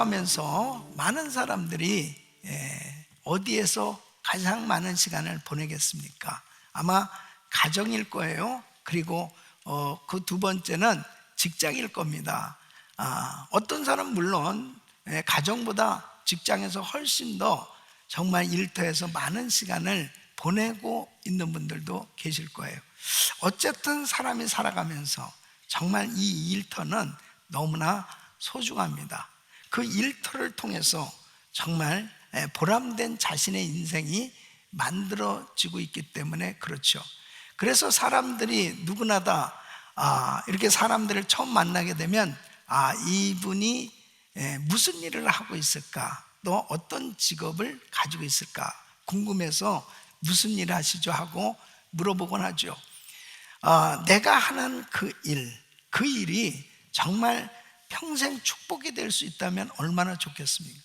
살아가면서 많은 사람들이 어디에서 가장 많은 시간을 보내겠습니까? 아마 가정일 거예요. 그리고 그 두 번째는 직장일 겁니다. 어떤 사람 물론 가정보다 직장에서 훨씬 더 정말 일터에서 많은 시간을 보내고 있는 분들도 계실 거예요. 어쨌든 사람이 살아가면서 정말 이 일터는 너무나 소중합니다. 그 일터를 통해서 정말 보람된 자신의 인생이 만들어지고 있기 때문에 그렇죠. 그래서 사람들이 누구나 다 이렇게 사람들을 처음 만나게 되면 이분이 무슨 일을 하고 있을까, 또 어떤 직업을 가지고 있을까 궁금해서 무슨 일 하시죠 하고 물어보곤 하죠. 내가 하는 그 일이 정말 평생 축복이 될 수 있다면 얼마나 좋겠습니까?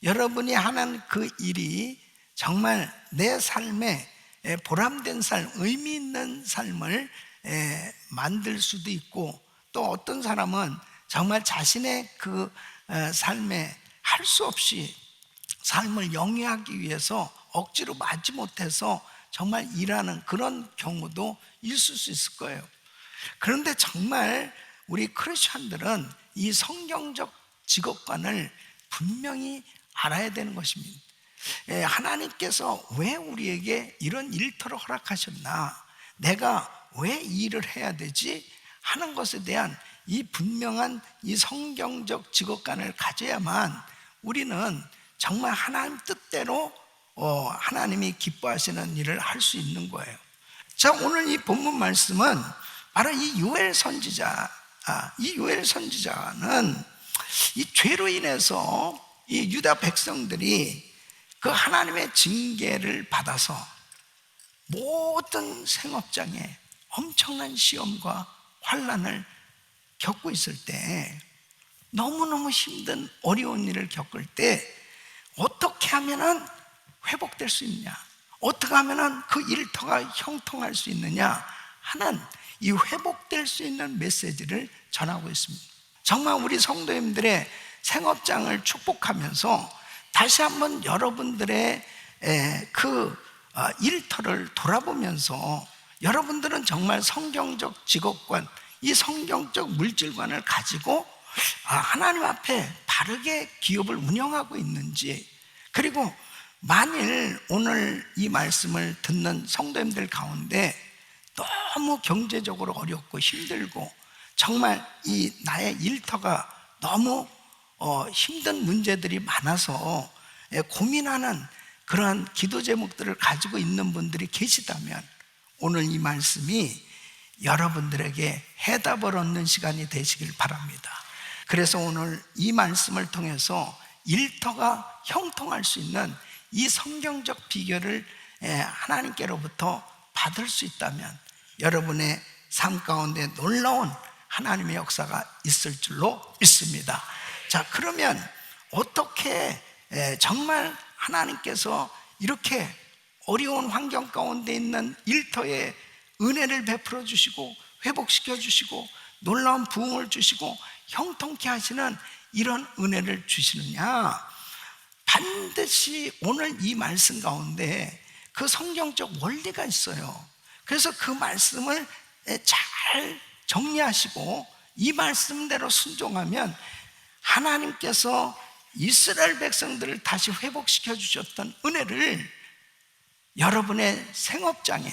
여러분이 하는 그 일이 정말 내 삶에 보람된 삶, 의미 있는 삶을 만들 수도 있고, 또 어떤 사람은 정말 자신의 그 삶에 할 수 없이 삶을 영위하기 위해서 억지로 마지못해서 정말 일하는 그런 경우도 있을 수 있을 거예요. 그런데 정말 우리 크리스천들은 이 성경적 직업관을 분명히 알아야 되는 것입니다. 하나님께서 왜 우리에게 이런 일터를 허락하셨나, 내가 왜 이 일을 해야 되지 하는 것에 대한 이 분명한 이 성경적 직업관을 가져야만 우리는 정말 하나님 뜻대로 하나님이 기뻐하시는 일을 할 수 있는 거예요. 자, 오늘 이 본문 말씀은 바로 이 요엘 선지자, 이 요엘 선지자는 이 죄로 인해서 이 유다 백성들이 그 하나님의 징계를 받아서 모든 생업장에 엄청난 시험과 환난을 겪고 있을 때, 너무너무 힘든 어려운 일을 겪을 때 어떻게 하면은 회복될 수 있느냐, 어떻게 하면은 그 일터가 형통할 수 있느냐 하는 이 회복될 수 있는 메시지를 전하고 있습니다. 정말 우리 성도님들의 생업장을 축복하면서 다시 한번 여러분들의 그 일터를 돌아보면서 여러분들은 정말 성경적 직업관, 이 성경적 물질관을 가지고 하나님 앞에 바르게 기업을 운영하고 있는지, 그리고 만일 오늘 이 말씀을 듣는 성도님들 가운데 너무 경제적으로 어렵고 힘들고 정말 이 나의 일터가 너무 힘든 문제들이 많아서 고민하는 그러한 기도 제목들을 가지고 있는 분들이 계시다면 오늘 이 말씀이 여러분들에게 해답을 얻는 시간이 되시길 바랍니다. 그래서 오늘 이 말씀을 통해서 일터가 형통할 수 있는 이 성경적 비결을 하나님께로부터 받을 수 있다면 여러분의 삶 가운데 놀라운 하나님의 역사가 있을 줄로 믿습니다. 자, 그러면 어떻게 정말 하나님께서 이렇게 어려운 환경 가운데 있는 일터에 은혜를 베풀어 주시고 회복시켜 주시고 놀라운 부흥을 주시고 형통케 하시는 이런 은혜를 주시느냐? 반드시 오늘 이 말씀 가운데 그 성경적 원리가 있어요. 그래서 그 말씀을 잘 정리하시고 이 말씀대로 순종하면 하나님께서 이스라엘 백성들을 다시 회복시켜 주셨던 은혜를 여러분의 생업장에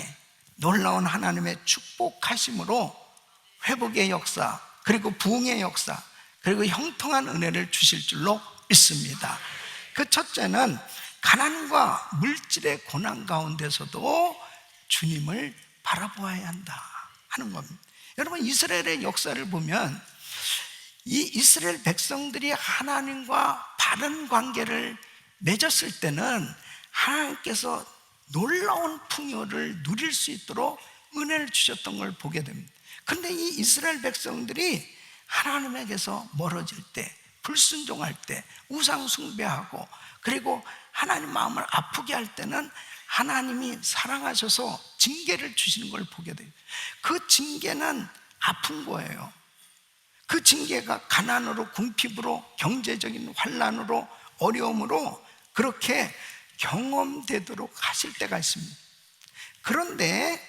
놀라운 하나님의 축복하심으로 회복의 역사, 그리고 부흥의 역사, 그리고 형통한 은혜를 주실 줄로 믿습니다. 그 첫째는 가난과 물질의 고난 가운데서도 주님을 바라보아야 한다 하는 겁니다. 여러분, 이스라엘의 역사를 보면 이 이스라엘 백성들이 하나님과 바른 관계를 맺었을 때는 하나님께서 놀라운 풍요를 누릴 수 있도록 은혜를 주셨던 걸 보게 됩니다. 그런데 이 이스라엘 백성들이 하나님에게서 멀어질 때, 불순종할 때, 우상 숭배하고 그리고 하나님 마음을 아프게 할 때는 하나님이 사랑하셔서 징계를 주시는 걸 보게 돼요. 그 징계는 아픈 거예요. 그 징계 징계가 가난으로, 궁핍으로, 경제적인 환난으로, 어려움으로 그렇게 경험되도록 하실 때가 있습니다. 그런데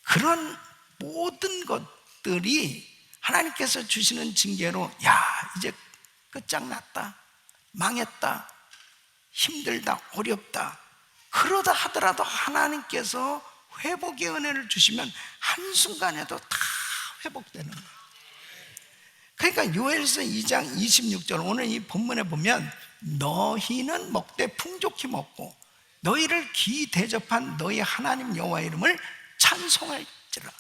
그런 모든 것들이 하나님께서 주시는 징계로, 야, 이제 끝장났다, 망했다, 힘들다, 어렵다, 그러다 하더라도 하나님께서 회복의 은혜를 주시면 한순간에도 다 회복되는 거예요. 그러니까 요엘서 2장 26절, 오늘 이 본문에 보면 너희는 먹되 풍족히 먹고 너희를 기 대접한 너희 하나님 여호와 이름을 찬송할지라.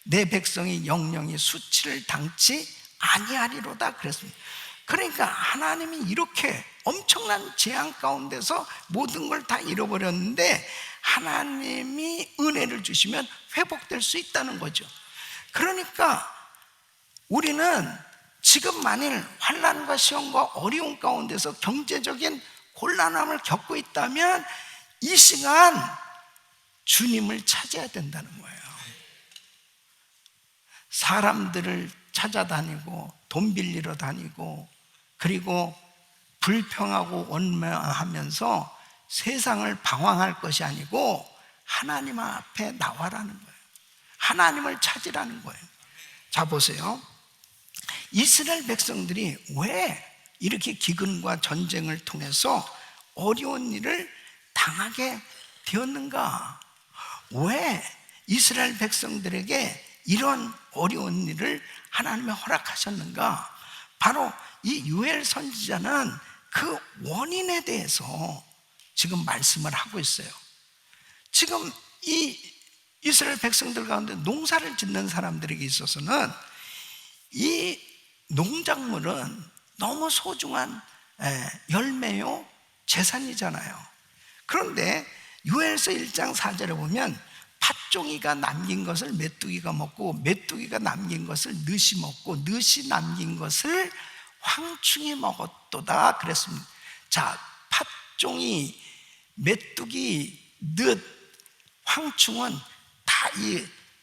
내 백성이 영영이 수치를 당치 아니하리로다 그랬습니다. 그러니까 하나님이 이렇게 엄청난 재앙 가운데서 모든 걸 다 잃어버렸는데 하나님이 은혜를 주시면 회복될 수 있다는 거죠. 그러니까 우리는 지금 만일 환난과 시험과 어려움 가운데서 경제적인 곤란함을 겪고 있다면 이 시간 주님을 찾아야 된다는 거예요. 사람들을 찾아다니고 돈 빌리러 다니고 그리고 불평하고 원망하면서 세상을 방황할 것이 아니고 하나님 앞에 나와라는 거예요. 하나님을 찾으라는 거예요. 자, 보세요. 이스라엘 백성들이 왜 이렇게 기근과 전쟁을 통해서 어려운 일을 당하게 되었는가? 왜 이스라엘 백성들에게 이런 어려운 일을 하나님이 허락하셨는가? 바로 이 요엘 선지자는 그 원인에 대해서 지금 말씀을 하고 있어요. 지금 이 이스라엘 백성들 가운데 농사를 짓는 사람들에게 있어서는 이 농작물은 너무 소중한 열매요, 재산이잖아요. 그런데 요엘서 1장 4절에 보면 팥종이가 남긴 것을 메뚜기가 먹고 메뚜기가 남긴 것을 늑이 먹고 늑이 남긴 것을 황충이 먹었도다 그랬습니다. 자, 팥종이, 메뚜기, 늑, 황충은 다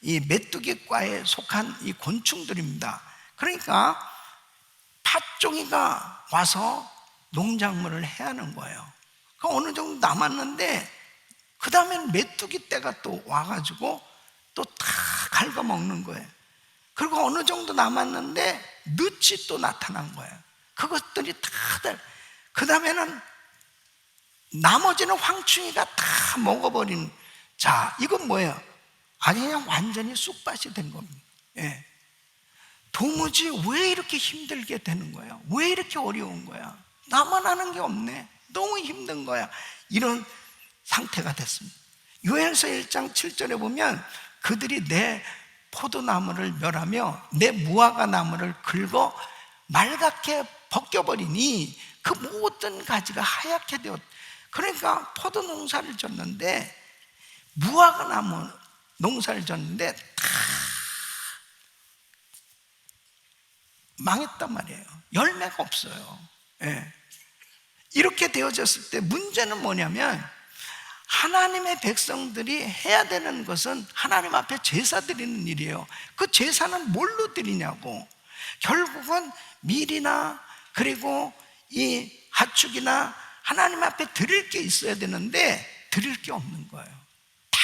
이 메뚜기과에 속한 이 곤충들입니다. 그러니까 팥종이가 와서 농작물을 해야 하는 거예요. 그 어느 정도 남았는데 그 다음엔 메뚜기 떼가 또 와가지고 또 다 갉아먹는 거예요. 그리고 어느 정도 남았는데 늑이 또 나타난 거예요. 그것들이 다들, 그 다음에는 나머지는 황충이가 다 먹어버린. 자, 이건 뭐예요? 아니, 그냥 완전히 쑥밭이 된 겁니다. 예. 도무지 왜 이렇게 힘들게 되는 거야? 왜 이렇게 어려운 거야? 나만 하는 게 없네. 너무 힘든 거야. 이런 상태가 됐습니다. 요엘서 1장 7절에 보면 그들이 내 포도나무를 멸하며 내 무화과 나무를 긁어 말갛게 벗겨버리니 그 모든 가지가 하얗게 되었. 그러니까 포도 농사를 졌는데, 무화과 나무 농사를 졌는데 다 망했단 말이에요. 열매가 없어요. 예. 이렇게 되어졌을 때 문제는 뭐냐면, 하나님의 백성들이 해야 되는 것은 하나님 앞에 제사 드리는 일이에요. 그 제사는 뭘로 드리냐고. 결국은 밀이나 그리고 이 가축이나 하나님 앞에 드릴 게 있어야 되는데 드릴 게 없는 거예요. 다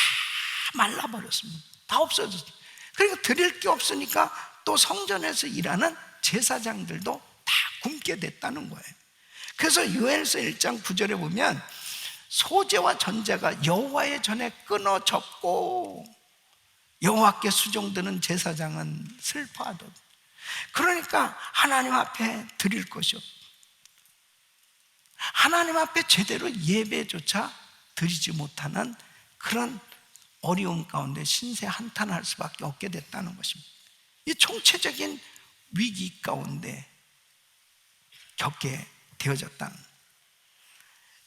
말라버렸습니다. 다 없어졌어요. 그리고 드릴 게 없으니까 또 성전에서 일하는 제사장들도 다 굶게 됐다는 거예요. 그래서 요엘서 1장 9절에 보면 소제와 전제가 여호와의 전에 끊어졌고 여호와께 수종드는 제사장은 슬퍼하도다. 그러니까 하나님 앞에 드릴 것이 없다. 하나님 앞에 제대로 예배조차 드리지 못하는 그런 어려움 가운데 신세 한탄할 수밖에 없게 됐다는 것입니다. 이 총체적인 위기 가운데 겪게 되어졌다는.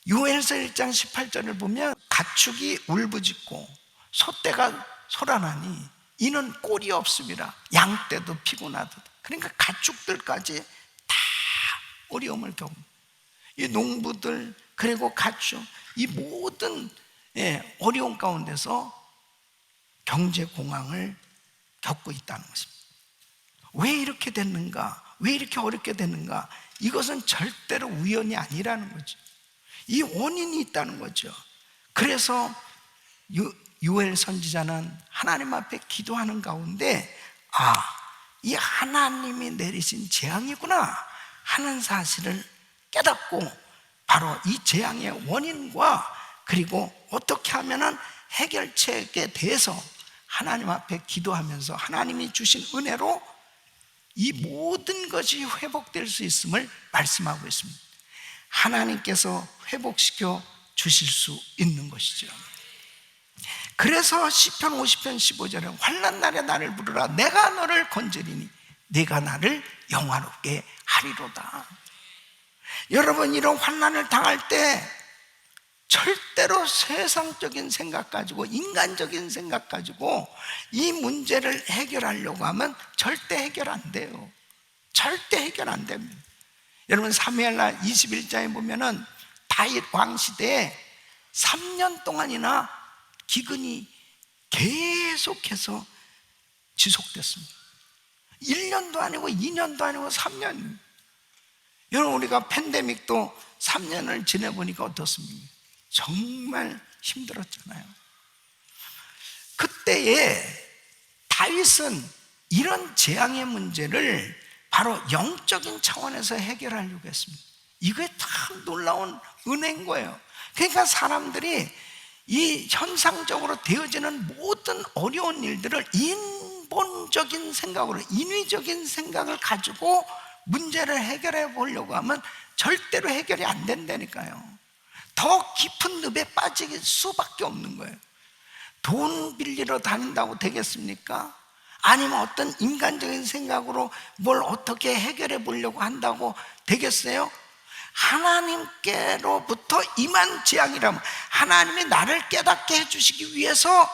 요엘서 1장 18절을 보면 가축이 울부짖고 소떼가 소란하니 이는 꼴이 없음이라. 양떼도 피곤하도다. 그러니까 가축들까지 다 어려움을 겪는, 이 농부들 그리고 가축, 이 모든 어려움 가운데서 경제 공황을 겪고 있다는 것입니다. 왜 이렇게 됐는가? 왜 이렇게 어렵게 됐는가? 이것은 절대로 우연이 아니라는 거죠. 이 원인이 있다는 거죠. 그래서 요엘 선지자는 하나님 앞에 기도하는 가운데 이 하나님이 내리신 재앙이구나 하는 사실을 깨닫고 바로 이 재앙의 원인과 그리고 어떻게 하면 해결책에 대해서 하나님 앞에 기도하면서 하나님이 주신 은혜로 이 모든 것이 회복될 수 있음을 말씀하고 있습니다. 하나님께서 회복시켜 주실 수 있는 것이죠. 그래서 시편 50편 15절에 환난 날에 나를 부르라 내가 너를 건지리니 네가 나를 영화롭게 하리로다. 여러분, 이런 환난을 당할 때 절대로 세상적인 생각 가지고 인간적인 생각 가지고 이 문제를 해결하려고 하면 절대 해결 안 돼요. 절대 해결 안 됩니다. 여러분, 사무엘하 21장에 보면은 다윗 왕 시대에 3년 동안이나 기근이 계속해서 지속됐습니다. 1년도 아니고 2년도 아니고 3년. 여러분, 우리가 팬데믹도 3년을 지내보니까 어떻습니까? 정말 힘들었잖아요. 그때에 다윗은 이런 재앙의 문제를 바로 영적인 차원에서 해결하려고 했습니다. 이게 참 놀라운 은혜인 거예요. 그러니까 사람들이 이 현상적으로 되어지는 모든 어려운 일들을 인본적인 생각으로, 인위적인 생각을 가지고 문제를 해결해 보려고 하면 절대로 해결이 안 된다니까요. 더 깊은 늪에 빠질 수밖에 없는 거예요. 돈 빌리러 다닌다고 되겠습니까? 아니면 어떤 인간적인 생각으로 뭘 어떻게 해결해 보려고 한다고 되겠어요? 하나님께로부터 임한 재앙이라면 하나님이 나를 깨닫게 해주시기 위해서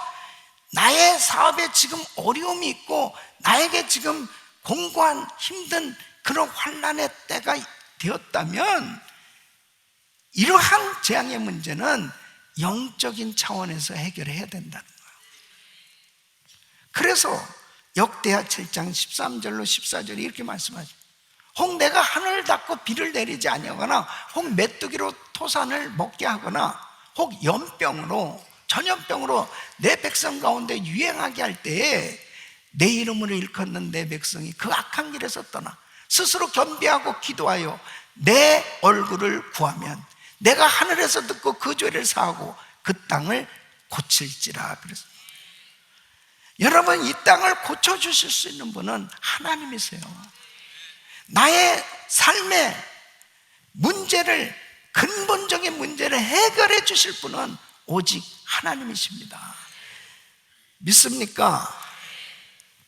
나의 사업에 지금 어려움이 있고 나에게 지금 공고한 힘든 그런 환난의 때가 되었다면 이러한 재앙의 문제는 영적인 차원에서 해결해야 된다는 거예요. 그래서 역대하 7장 13절로 14절에 이렇게 말씀하죠. 혹 내가 하늘을 닫고 비를 내리지 아니하거나 혹 메뚜기로 토산을 먹게 하거나 혹 연병으로 전염병으로 내 백성 가운데 유행하게 할 때에 내 이름으로 일컫는 내 백성이 그 악한 길에서 떠나 스스로 겸비하고 기도하여 내 얼굴을 구하면 내가 하늘에서 듣고 그 죄를 사하고 그 땅을 고칠지라. 그래서 여러분, 이 땅을 고쳐주실 수 있는 분은 하나님이세요. 나의 삶의 문제를, 근본적인 문제를 해결해 주실 분은 오직 하나님이십니다. 믿습니까?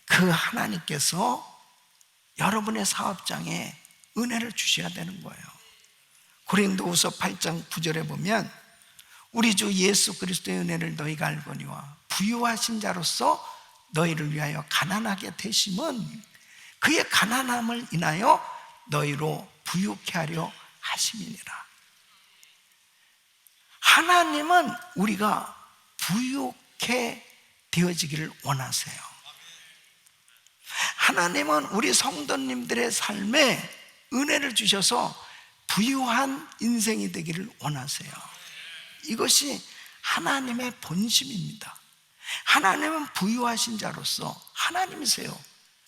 그 하나님께서 여러분의 사업장에 은혜를 주셔야 되는 거예요. 고린도후서 8장 9절에 보면 우리 주 예수 그리스도의 은혜를 너희가 알거니와 부유하신 자로서 너희를 위하여 가난하게 되심은 그의 가난함을 인하여 너희로 부유케 하려 하심이니라. 하나님은 우리가 부유케 되어지기를 원하세요. 하나님은 우리 성도님들의 삶에 은혜를 주셔서 부유한 인생이 되기를 원하세요. 이것이 하나님의 본심입니다. 하나님은 부유하신 자로서 하나님이세요.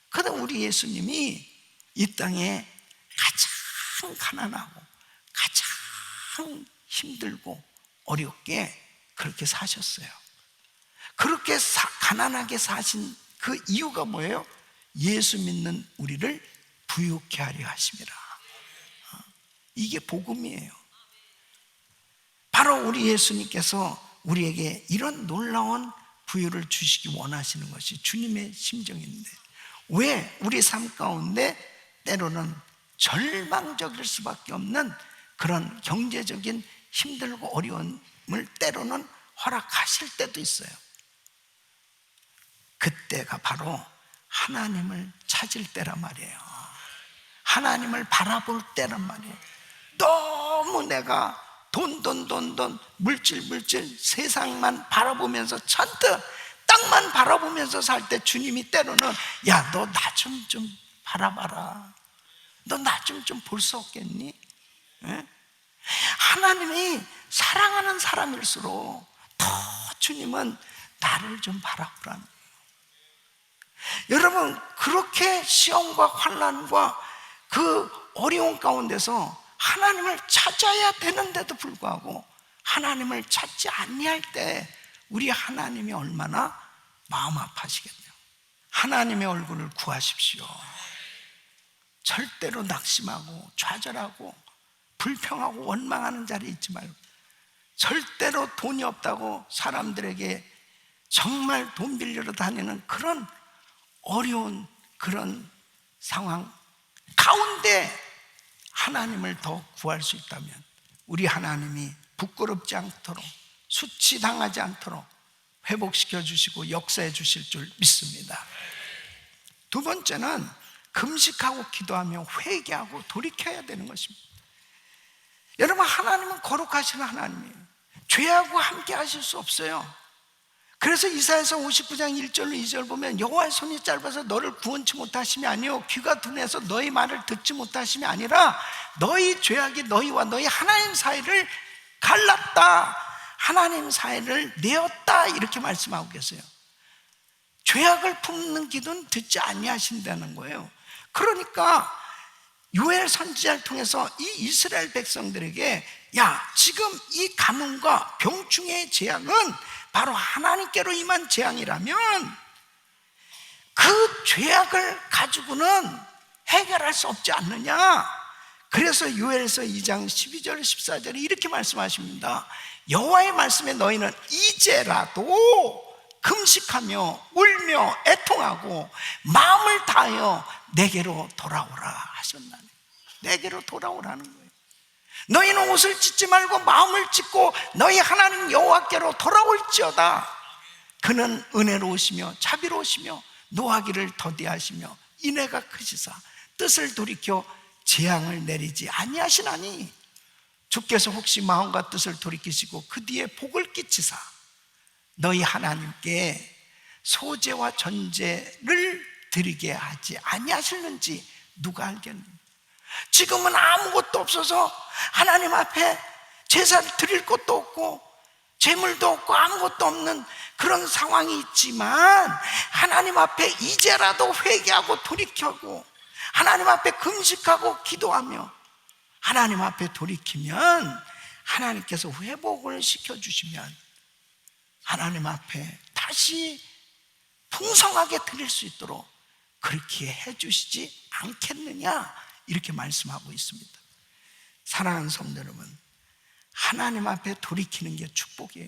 그런데 우리 예수님이 이 땅에 가장 가난하고 가장 힘들고 어렵게 그렇게 사셨어요. 그렇게 가난하게 사신 그 이유가 뭐예요? 예수 믿는 우리를 부유케 하려 하심이라. 이게 복음이에요. 바로 우리 예수님께서 우리에게 이런 놀라운 부유를 주시기 원하시는 것이 주님의 심정인데, 왜 우리 삶 가운데 때로는 절망적일 수밖에 없는 그런 경제적인 힘들고 어려움을 때로는 허락하실 때도 있어요. 그때가 바로 하나님을 찾을 때란 말이에요. 하나님을 바라볼 때란 말이에요. 너무 내가 돈 물질 세상만 바라보면서 잔뜩 땅만 바라보면서 살 때 주님이 때로는 야, 너 나 좀 바라봐라. 너 나 좀 볼 수 없겠니? 예? 하나님이 사랑하는 사람일수록 더 주님은 나를 좀 바라보라는 거예요. 여러분, 그렇게 시험과 환난과 그 어려운 가운데서 하나님을 찾아야 되는데도 불구하고 하나님을 찾지 아니할 때 우리 하나님이 얼마나 마음 아파하시겠네요. 하나님의 얼굴을 구하십시오. 절대로 낙심하고 좌절하고 불평하고 원망하는 자리에 있지 말고, 절대로 돈이 없다고 사람들에게 정말 돈 빌리러 다니는 그런 어려운 그런 상황 가운데 하나님을 더 구할 수 있다면 우리 하나님이 부끄럽지 않도록 수치당하지 않도록 회복시켜 주시고 역사해 주실 줄 믿습니다. 두 번째는 금식하고 기도하며 회개하고 돌이켜야 되는 것입니다. 여러분, 하나님은 거룩하신 하나님이에요. 죄하고 함께 하실 수 없어요. 그래서 이사야서 59장 1절로 2절 보면 여호와의 손이 짧아서 너를 구원치 못하심이 아니요 귀가 둔해서 너희 말을 듣지 못하심이 아니라 너희 죄악이 너희와 너희 하나님 사이를 갈랐다, 하나님 사이를 내었다, 이렇게 말씀하고 계세요. 죄악을 품는 기도는 듣지 아니하신다는 거예요. 그러니까 요엘 선지자를 통해서 이 이스라엘 백성들에게 야, 지금 이 가뭄과 병충해의 재앙은 바로 하나님께로 임한 재앙이라면 그 죄악을 가지고는 해결할 수 없지 않느냐. 그래서 요엘서 2장 12절 14절에 이렇게 말씀하십니다. 여호와의 말씀에 너희는 이제라도 금식하며 울며 애통하고 마음을 다하여 내게로 돌아오라 하셨나니, 내게로 돌아오라는 거예요. 너희는 옷을 찢지 말고 마음을 찢고 너희 하나님 여호와께로 돌아올지어다. 그는 은혜로우시며 자비로우시며 노하기를 더디하시며 인애가 크시사 뜻을 돌이켜 재앙을 내리지 아니하시나니, 주께서 혹시 마음과 뜻을 돌이키시고 그 뒤에 복을 끼치사 너희 하나님께 소제와 전제를 드리게 하지 아니하실는지 누가 알겠느냐. 지금은 아무것도 없어서 하나님 앞에 제사를 드릴 것도 없고 재물도 없고 아무것도 없는 그런 상황이 있지만 하나님 앞에 이제라도 회개하고 돌이켜고 하나님 앞에 금식하고 기도하며 하나님 앞에 돌이키면 하나님께서 회복을 시켜주시면 하나님 앞에 다시 풍성하게 드릴 수 있도록 그렇게 해주시지 않겠느냐, 이렇게 말씀하고 있습니다. 사랑하는 성도 여러분, 하나님 앞에 돌이키는 게 축복이에요.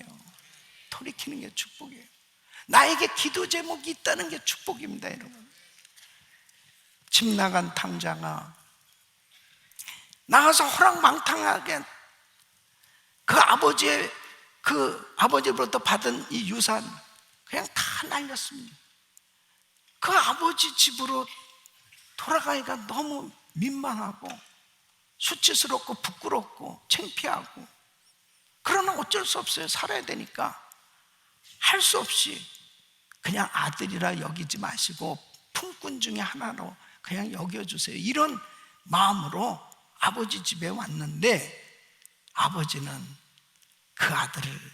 돌이키는 게 축복이에요. 나에게 기도 제목이 있다는 게 축복입니다. 여러분, 집 나간 탕자가 나가서 호랑망탕하게 그 아버지로부터 받은 이 유산 그냥 다 날렸습니다. 그 아버지 집으로 돌아가기가 너무 민망하고 수치스럽고 부끄럽고 창피하고, 그러나 어쩔 수 없어요. 살아야 되니까 할 수 없이 그냥 아들이라 여기지 마시고 품꾼 중에 하나로 그냥 여겨주세요, 이런 마음으로 아버지 집에 왔는데 아버지는 그 아들을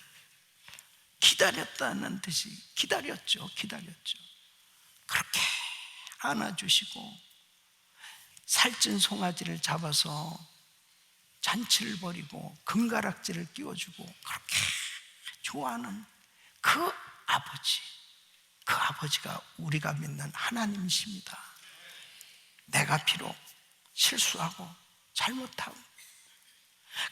기다렸다는 듯이 기다렸죠. 그렇게 안아주시고 살찐 송아지를 잡아서 잔치를 벌이고 금가락지를 끼워주고 그렇게 좋아하는 그 아버지가 우리가 믿는 하나님이십니다. 내가 비록 실수하고 잘못하고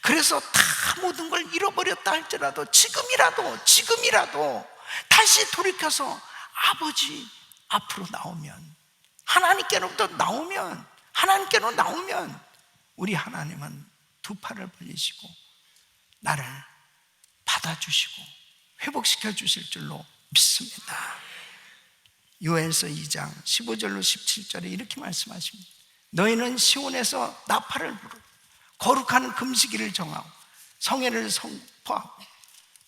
그래서 다 모든 걸 잃어버렸다 할지라도 지금이라도 다시 돌이켜서 아버지 앞으로 나오면, 하나님께로부터 하나님께로 나오면 우리 하나님은 두 팔을 벌리시고 나를 받아주시고 회복시켜 주실 줄로 믿습니다. 요엘서 2장 15절로 17절에 이렇게 말씀하십니다. 너희는 시온에서 나팔을 부르고 거룩한 금식일을 정하고 성회를 선포하고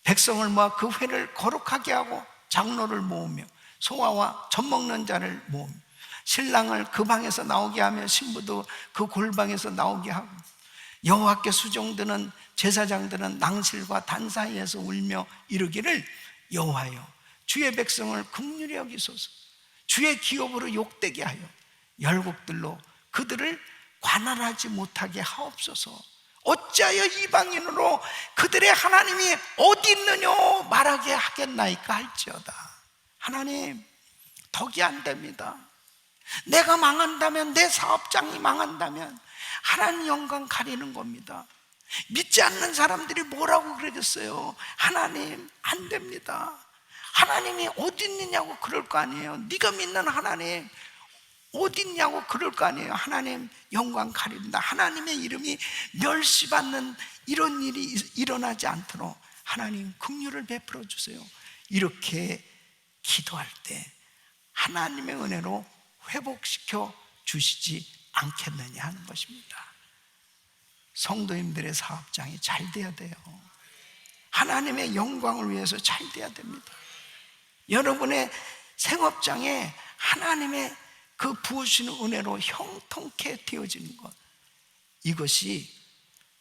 백성을 모아 그 회를 거룩하게 하고 장로를 모으며 소아와 젖먹는 자를 모으며 신랑을 그 방에서 나오게 하며 신부도 그 골방에서 나오게 하고, 여호와께 수종드는 제사장들은 낭실과 단 사이에서 울며 이르기를 여호와여 주의 백성을 긍휼히 여기소서. 주의 기업으로 욕되게 하여 열국들로 그들을 관할하지 못하게 하옵소서. 어찌하여 이방인으로 그들의 하나님이 어디 있느냐 말하게 하겠나이까 할지어다. 하나님, 덕이 안 됩니다. 내가 망한다면, 내 사업장이 망한다면 하나님 영광 가리는 겁니다. 믿지 않는 사람들이 뭐라고 그러겠어요? 하나님, 안 됩니다. 하나님이 어디 있느냐고 그럴 거 아니에요. 네가 믿는 하나님 어디 있냐고 그럴 거 아니에요. 하나님 영광 가린다. 하나님의 이름이 멸시받는 이런 일이 일어나지 않도록 하나님 긍휼을 베풀어 주세요. 이렇게 기도할 때 하나님의 은혜로 회복시켜 주시지 않겠느냐 하는 것입니다. 성도님들의 사업장이 잘 돼야 돼요. 하나님의 영광을 위해서 잘 돼야 됩니다. 여러분의 생업장에 하나님의 그 부으시는 은혜로 형통케 되어지는 것, 이것이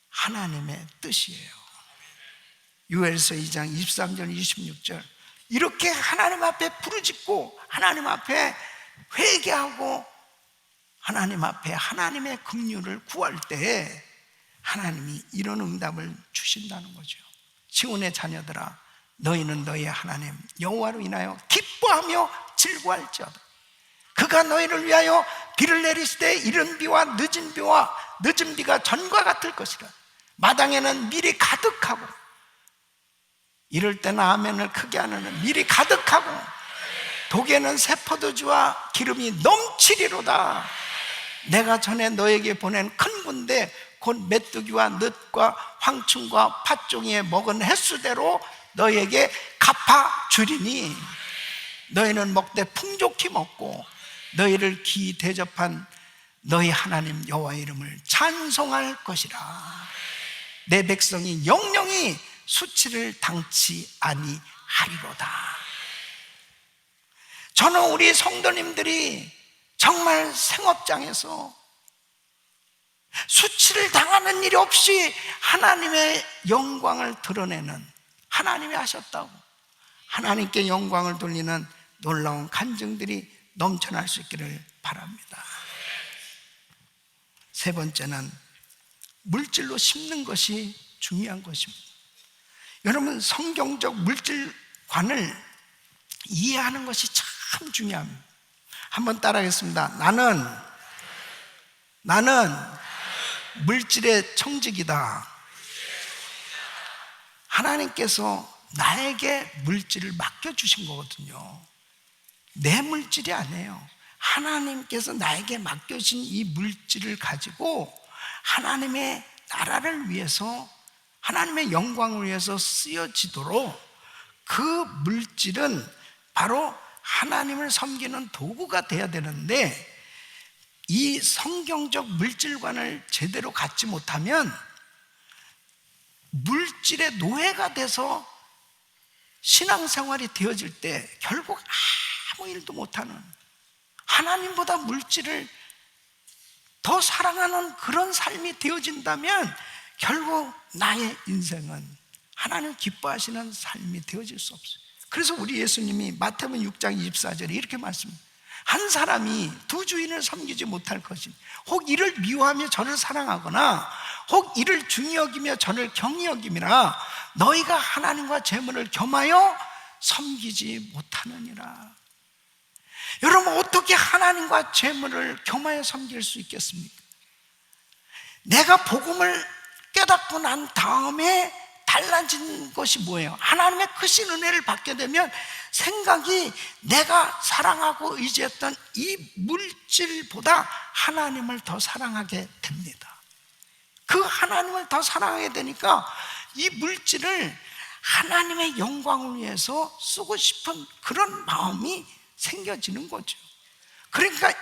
하나님의 뜻이에요. 요엘서 2장 23절 26절 이렇게 하나님 앞에 부르짖고 하나님 앞에 회개하고 하나님 앞에 하나님의 긍휼을 구할 때에 하나님이 이런 응답을 주신다는 거죠. 시온의 자녀들아, 너희는 너희의 하나님 여호와로 인하여 기뻐하며 즐거워할지어다. 그가 너희를 위하여 비를 내리시되 이른 비와 늦은 비가 전과 같을 것이라. 마당에는 밀이 가득하고, 이럴 때는 아멘을 크게 하는, 밀이 가득하고 독에는 새 포도주와 기름이 넘치리로다. 내가 전에 너에게 보낸 큰 군대 곧 메뚜기와 늑과 황충과 팥종이에 먹은 횟수대로 너에게 갚아 주리니 너희는 먹되 풍족히 먹고 너희를 기이 대접한 너희 하나님 여호와의 이름을 찬송할 것이라. 내 백성이 영영이 수치를 당치 아니하리로다. 저는 우리 성도님들이 정말 생업장에서 수치를 당하는 일이 없이 하나님의 영광을 드러내는, 하나님이 하셨다고 하나님께 영광을 돌리는 놀라운 간증들이 넘쳐날 수 있기를 바랍니다. 세 번째는 물질로 심는 것이 중요한 것입니다. 여러분, 성경적 물질관을 이해하는 것이 참 중요합니다. 한번 따라하겠습니다. 나는 물질의 청직이다. 하나님께서 나에게 물질을 맡겨주신 거거든요. 내 물질이 아니에요. 하나님께서 나에게 맡겨진 이 물질을 가지고 하나님의 나라를 위해서, 하나님의 영광을 위해서 쓰여지도록, 그 물질은 바로 하나님을 섬기는 도구가 되어야 되는데, 이 성경적 물질관을 제대로 갖지 못하면 물질의 노예가 돼서 신앙생활이 되어질 때 결국 아무 일도 못하는, 하나님보다 물질을 더 사랑하는 그런 삶이 되어진다면 결국 나의 인생은 하나님 기뻐하시는 삶이 되어질 수 없어요. 그래서 우리 예수님이 마태복음 6장 24절에 이렇게 말씀합니다. 한 사람이 두 주인을 섬기지 못할 것이니 혹 이를 미워하며 저를 사랑하거나 혹 이를 중히 여기며 저를 경히 여김이라. 너희가 하나님과 재물을 겸하여 섬기지 못하느니라. 여러분, 어떻게 하나님과 재물을 겸하여 섬길 수 있겠습니까? 내가 복음을 깨닫고 난 다음에 달라진 것이 뭐예요? 하나님의 크신 은혜를 받게 되면 생각이 내가 사랑하고 의지했던 이 물질보다 하나님을 더 사랑하게 됩니다. 그 하나님을 더 사랑하게 되니까 이 물질을 하나님의 영광을 위해서 쓰고 싶은 그런 마음이 생겨지는 거죠. 그러니까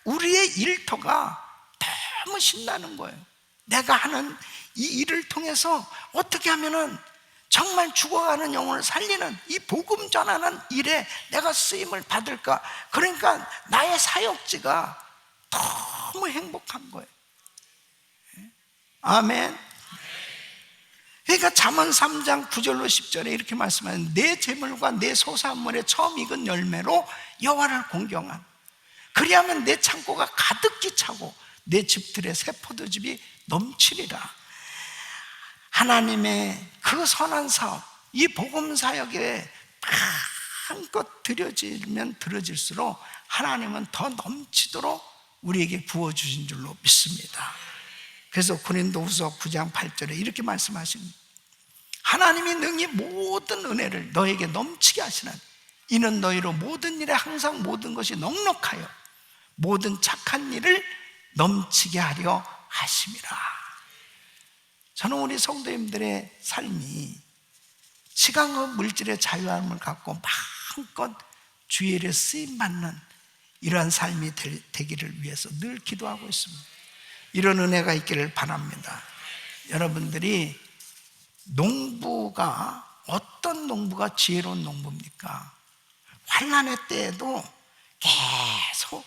우리의 일터가 너무 신나는 거예요. 내가 하는 이 일을 통해서 어떻게 하면은 정말 죽어가는 영혼을 살리는 이 복음 전하는 일에 내가 쓰임을 받을까? 그러니까 나의 사역지가 너무 행복한 거예요. 아멘. 그러니까 잠언 3장 9절로 10절에 이렇게 말씀하는, 내 재물과 내 소산물의 처음 익은 열매로 여호와를 공경한, 그리하면 내 창고가 가득히 차고 내 집들의 새 포도즙이 넘치리라. 하나님의 그 선한 사업, 이 복음 사역에 마음껏 들여지면 들어질수록 하나님은 더 넘치도록 우리에게 부어주신 줄로 믿습니다. 그래서 고린도후서 9장 8절에 이렇게 말씀하십니다. 하나님이 능히 모든 은혜를 너에게 넘치게 하시나니 이는 너희로 모든 일에 항상 모든 것이 넉넉하여 모든 착한 일을 넘치게 하려 하심이라. 저는 우리 성도님들의 삶이 시간과 물질의 자유함을 갖고 마음껏 주의 일에 쓰임받는 이러한 삶이 되기를 위해서 늘 기도하고 있습니다. 이런 은혜가 있기를 바랍니다. 여러분들이 농부가, 어떤 농부가 지혜로운 농부입니까? 환난의 때에도 계속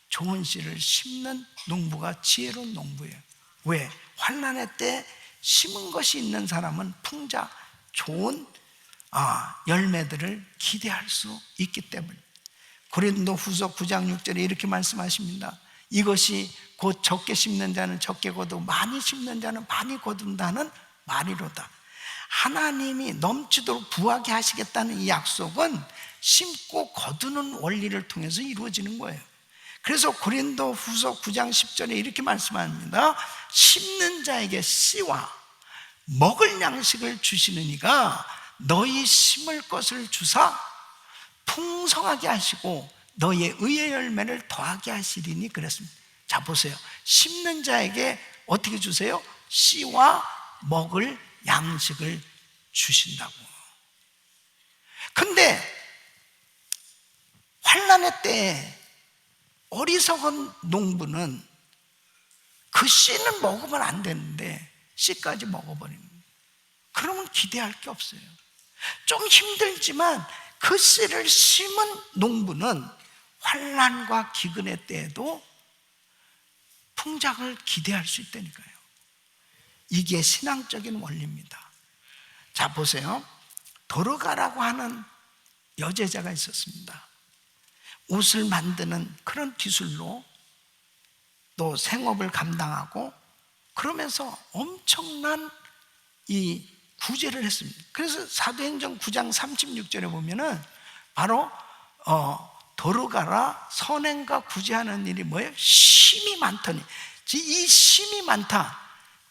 좋은 씨를 심는 농부가 지혜로운 농부예요. 왜? 환난의 때 심은 것이 있는 사람은 풍자, 좋은 열매들을 기대할 수 있기 때문에. 고린도후서 9장 6절에 이렇게 말씀하십니다. 이것이 곧 적게 심는 자는 적게 거두고 많이 심는 자는 많이 거둔다는 말이로다. 하나님이 넘치도록 부하게 하시겠다는 이 약속은 심고 거두는 원리를 통해서 이루어지는 거예요. 그래서 고린도후서 9장 10절에 이렇게 말씀합니다. 심는 자에게 씨와 먹을 양식을 주시는 이가 너희 심을 것을 주사 풍성하게 하시고 너희의 의의 열매를 더하게 하시리니 그랬습니다. 자, 보세요. 심는 자에게 어떻게 주세요? 씨와 먹을 양식을 주신다고. 근데 환난의 때에 어리석은 농부는 그 씨는 먹으면 안 되는데 씨까지 먹어버립니다. 그러면 기대할 게 없어요. 좀 힘들지만 그 씨를 심은 농부는 환난과 기근의 때에도 풍작을 기대할 수 있다니까요. 이게 신앙적인 원리입니다. 자, 보세요. 도르가라고 하는 여제자가 있었습니다. 옷을 만드는 그런 기술로 또 생업을 감당하고 그러면서 엄청난 이 구제를 했습니다. 그래서 사도행전 9장 36절에 보면은 바로 도르가라 선행과 구제하는 일이 뭐예요? 심이 많더니, 이 심이 많다,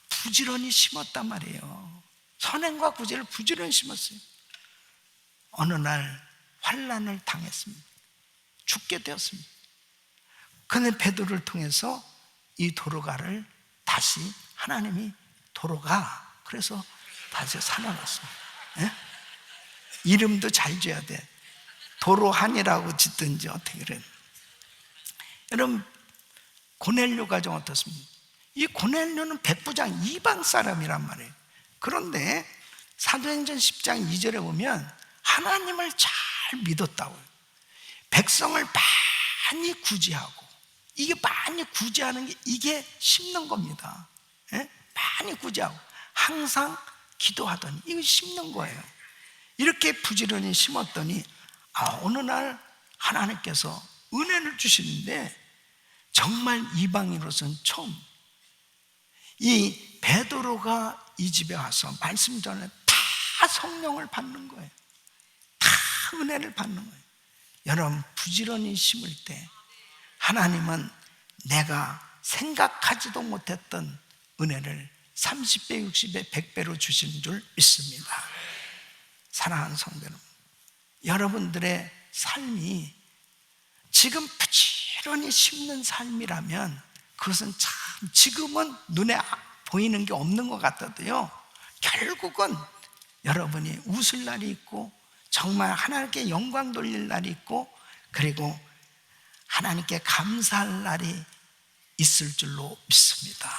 부지런히 심었단 말이에요. 선행과 구제를 부지런히 심었어요. 어느 날 환난을 당했습니다. 죽게 되었습니다. 그런데 베드로를 통해서 이 도르가를 다시 하나님이 도로가, 그래서 다시 살아났습니다. 예? 이름도 잘 지어야 돼. 도로한이라고 짓든지 어떻게 그래. 여러분, 고넬료 가정 어떻습니까? 이 고넬료는 백부장 이방 사람이란 말이에요. 그런데 사도행전 10장 2절에 보면 하나님을 잘 믿었다고요. 백성을 많이 구제하고, 이게 많이 구제하는 게 이게 심는 겁니다. 예? 많이 구제하고 항상 기도하더니 이거 심는 거예요. 이렇게 부지런히 심었더니 어느 날 하나님께서 은혜를 주시는데 정말 이방인으로서는 처음 이 베드로가 이 집에 와서 말씀 전에 다 성령을 받는 거예요. 다 은혜를 받는 거예요. 여러분, 부지런히 심을 때 하나님은 내가 생각하지도 못했던 은혜를 30배, 60배, 100배로 주시는 줄 믿습니다. 사랑하는 성도 여러분, 여러분들의 삶이 지금 부지런히 심는 삶이라면 그것은 참 지금은 눈에 보이는 게 없는 것 같아도요, 결국은 여러분이 웃을 날이 있고 정말 하나님께 영광 돌릴 날이 있고 그리고 하나님께 감사할 날이 있을 줄로 믿습니다.